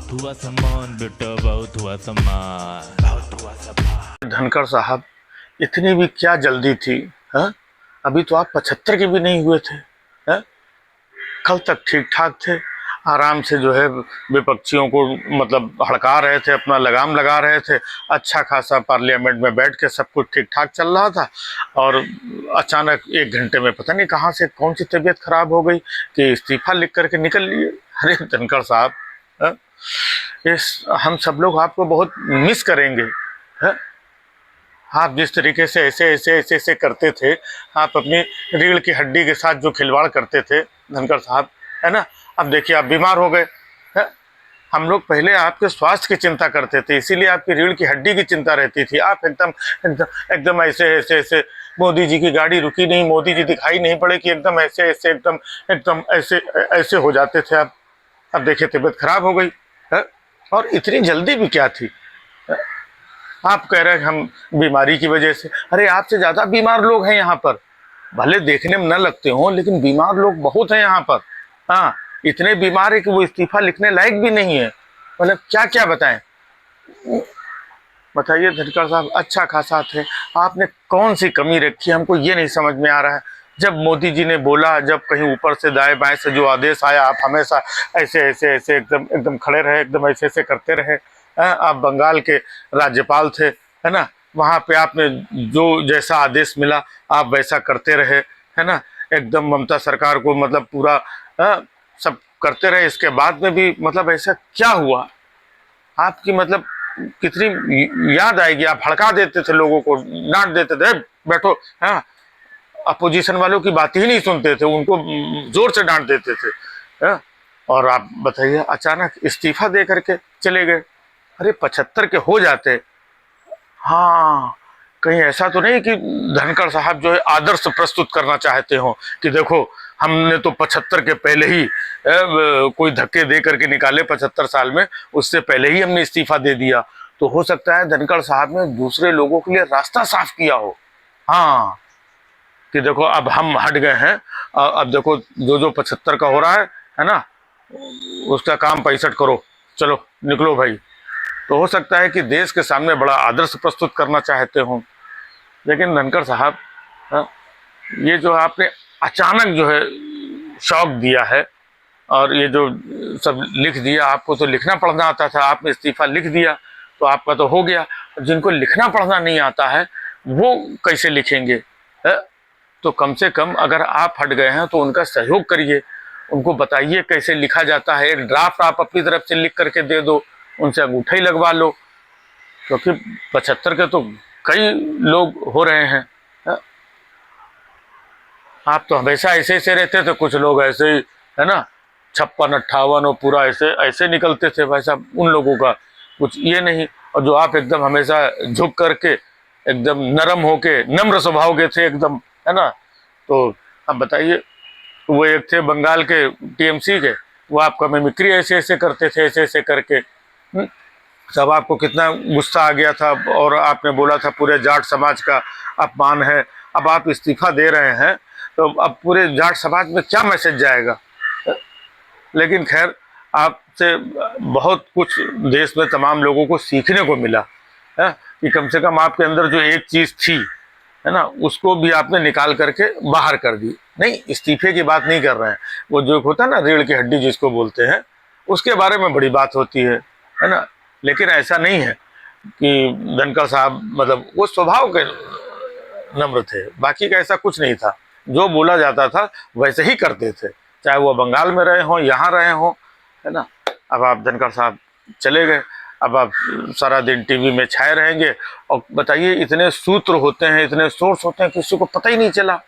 बहुत हुआ सम्मान बेटा, बहुत हुआ सम्मान, बहुत हुआ सम्मान। धनखड़ साहब, इतनी भी क्या जल्दी थी? हाँ, अभी तो आप 75 के भी नहीं हुए थे। हाँ? कल तक ठीक ठाक थे, आराम से जो है विपक्षियों को मतलब हड़का रहे थे, अपना लगाम लगा रहे थे, अच्छा खासा पार्लियामेंट में बैठ के सब कुछ ठीक ठाक चल रहा था। और अचानक 1 घंटे में पता नहीं कहाँ से कौन सी तबीयत खराब हो गई कि इस्तीफा लिख करके निकल लिए। अरे धनखड़ साहब, हाँ? हम सब लोग आपको बहुत मिस करेंगे। हाँ? आप जिस तरीके से ऐसे ऐसे ऐसे ऐसे करते थे, आप अपनी रीढ़ की हड्डी के साथ जो खिलवाड़ करते थे धनखड़ साहब, है ना, अब देखिए आप बीमार हो गए। है? हम लोग पहले आपके स्वास्थ्य की चिंता करते थे, इसीलिए आपकी रीढ़ की हड्डी की चिंता रहती थी। आप एकदम एकदम एकदम ऐसे ऐसे ऐसे, मोदी जी की गाड़ी रुकी नहीं, मोदी जी दिखाई नहीं पड़े कि एकदम ऐसे ऐसे एकदम एकदम ऐसे ऐसे हो जाते थे आप। अब देखिए तबीयत खराब हो गई है? और इतनी जल्दी भी क्या थी? आप कह रहे हैं हम बीमारी की वजह से, अरे आपसे ज्यादा बीमार लोग हैं यहाँ पर। भले देखने में न लगते हों, लेकिन बीमार लोग बहुत हैं यहाँ पर। हाँ, इतने बीमार है कि वो इस्तीफा लिखने लायक भी नहीं है। मतलब क्या क्या बताएं? बताइए धनखड़ साहब, अच्छा खासा थे, आपने कौन सी कमी रखी हमको ये नहीं समझ में आ रहा है। जब मोदी जी ने बोला, जब कहीं ऊपर से दाएं बाएं से जो आदेश आया, आप हमेशा ऐसे ऐसे ऐसे एकदम एकदम खड़े रहे, एकदम ऐसे ऐसे करते रहे। आप बंगाल के राज्यपाल थे, है ना, वहाँ पे आपने जो जैसा आदेश मिला आप वैसा करते रहे, है ना, एकदम ममता सरकार को मतलब पूरा सब करते रहे। इसके बाद में भी मतलब ऐसा क्या हुआ? आपकी मतलब कितनी याद आएगी, आप हड़का देते थे लोगों को, डांट देते थे, बैठो। हाँ, अपोजिशन वालों की बात ही नहीं सुनते थे, उनको जोर से डांट देते थे। हाँ? और आप बताइए अचानक इस्तीफा दे करके चले गए। अरे 75 के हो जाते। हाँ, कहीं ऐसा तो नहीं कि धनखड़ साहब जो है आदर्श प्रस्तुत करना चाहते हो कि देखो हमने तो 75 के पहले ही कोई धक्के दे करके निकाले, 75 साल में, उससे पहले ही हमने इस्तीफा दे दिया। तो हो सकता है धनखड़ साहब ने दूसरे लोगों के लिए रास्ता साफ किया हो। हाँ, कि देखो अब हम हट गए हैं, अब देखो जो जो 75 का हो रहा है ना, उसका काम 65 करो, चलो निकलो भाई। तो हो सकता है कि देश के सामने बड़ा आदर्श प्रस्तुत करना चाहते हो। लेकिन धनखड़ साहब, हाँ, ये जो आपने अचानक जो है शॉक दिया है, और ये जो सब लिख दिया, आपको तो लिखना पढ़ना आता था, आपने इस्तीफा लिख दिया तो आपका तो हो गया। जिनको लिखना पढ़ना नहीं आता है वो कैसे लिखेंगे? है? तो कम से कम अगर आप हट गए हैं तो उनका सहयोग करिए, उनको बताइए कैसे लिखा जाता है। एक ड्राफ्ट आप अपनी तरफ से लिख करके दे दो, उनसे अंगूठा ही लगवा लो, क्योंकि 75 के तो कई लोग हो रहे हैं। आप तो हमेशा ऐसे ऐसे रहते थे, कुछ लोग ऐसे ही, है ना, 56 58 और पूरा ऐसे ऐसे निकलते थे भाई साहब, उन लोगों का कुछ ये नहीं। और जो आप एकदम हमेशा झुक करके एकदम नरम होके नम्र स्वभाव के थे एकदम, है ना। तो अब बताइए, वो एक थे बंगाल के टीएमसी के, वो आपका मिमिक्री ऐसे ऐसे करते थे, ऐसे ऐसे करके। तब आपको कितना गुस्सा आ गया था, और आपने बोला था पूरे जाट समाज का अपमान है। अब आप इस्तीफा दे रहे हैं तो अब पूरे जाट समाज में क्या मैसेज जाएगा? लेकिन खैर, आपसे बहुत कुछ देश में तमाम लोगों को सीखने को मिला है कि कम से कम आपके अंदर जो एक चीज़ थी, है ना, उसको भी आपने निकाल करके बाहर कर दी। नहीं, इस्तीफे की बात नहीं कर रहे हैं, वो जो होता है ना रीढ़ की हड्डी जिसको बोलते हैं, उसके बारे में बड़ी बात होती है ना। लेकिन ऐसा नहीं है कि धनखड़ साहब मतलब वो स्वभाव के नम्र थे, बाकी का ऐसा कुछ नहीं था। जो बोला जाता था वैसे ही करते थे, चाहे वो बंगाल में रहे हों, यहाँ रहे हों, है ना। अब आप धनखड़ साहब चले गए, अब आप सारा दिन टीवी में छाए रहेंगे। और बताइए, इतने सूत्र होते हैं, इतने सोर्स होते हैं, किसी को पता ही नहीं चला।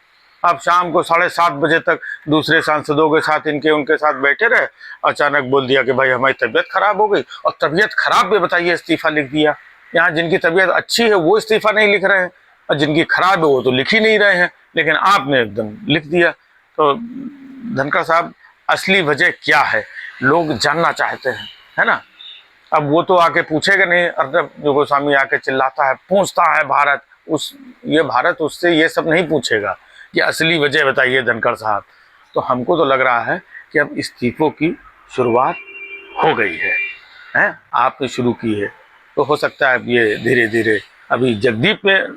आप शाम को 7:30 बजे तक दूसरे सांसदों के साथ उनके साथ बैठे रहे, अचानक बोल दिया कि भाई हमारी तबीयत खराब हो गई। और तबीयत खराब भी बताइए इस्तीफा लिख दिया। यहाँ जिनकी तबीयत अच्छी है वो इस्तीफा नहीं लिख रहे हैं, और जिनकी खराब है वो तो लिख ही नहीं रहे हैं, लेकिन आपने एकदम लिख दिया। तो धनखड़ साहब, असली वजह क्या है लोग जानना चाहते हैं, है ना। अब वो तो आके पूछेगा नहीं, अर्नब गोस्वामी आके चिल्लाता है, पूछता है भारत, ये भारत उससे ये सब नहीं पूछेगा कि असली वजह बताइए धनखड़ साहब। तो हमको तो लग रहा है कि अब इस्तीफों की शुरुआत हो गई है। हैं, आपने शुरू की है, तो हो सकता है ये धीरे धीरे अभी जगदीप में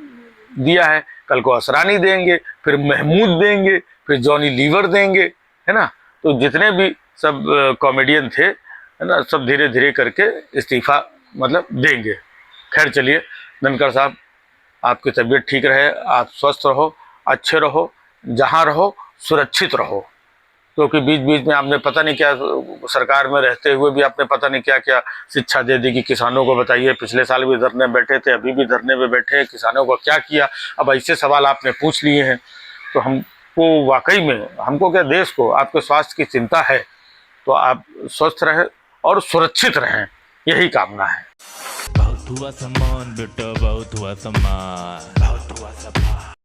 दिया है, कल को असरानी देंगे, फिर महमूद देंगे, फिर जॉनी लीवर देंगे, है ना। तो जितने भी सब कॉमेडियन थे, है ना, सब धीरे धीरे करके इस्तीफा मतलब देंगे। खैर चलिए धनखड़ साहब, आपकी तबीयत ठीक रहे, आप स्वस्थ रहो, अच्छे रहो, जहाँ रहो सुरक्षित रहो, क्योंकि बीच बीच में आपने पता नहीं क्या सरकार में रहते हुए भी आपने पता नहीं क्या क्या शिक्षा दे दी कि किसानों को बताइए। पिछले साल भी धरने बैठे थे, अभी भी धरने पे बैठे हैं, किसानों को क्या किया। अब ऐसे सवाल आपने पूछ लिए हैं तो हमको वाकई में, हमको क्या देश को आपके स्वास्थ्य की चिंता है, तो आप स्वस्थ रहें और सुरक्षित रहें, यही कामना है। बहुत हुआ सम्मान बेटा, बहुत हुआ सम्मान, बहुत हुआ सम्मान।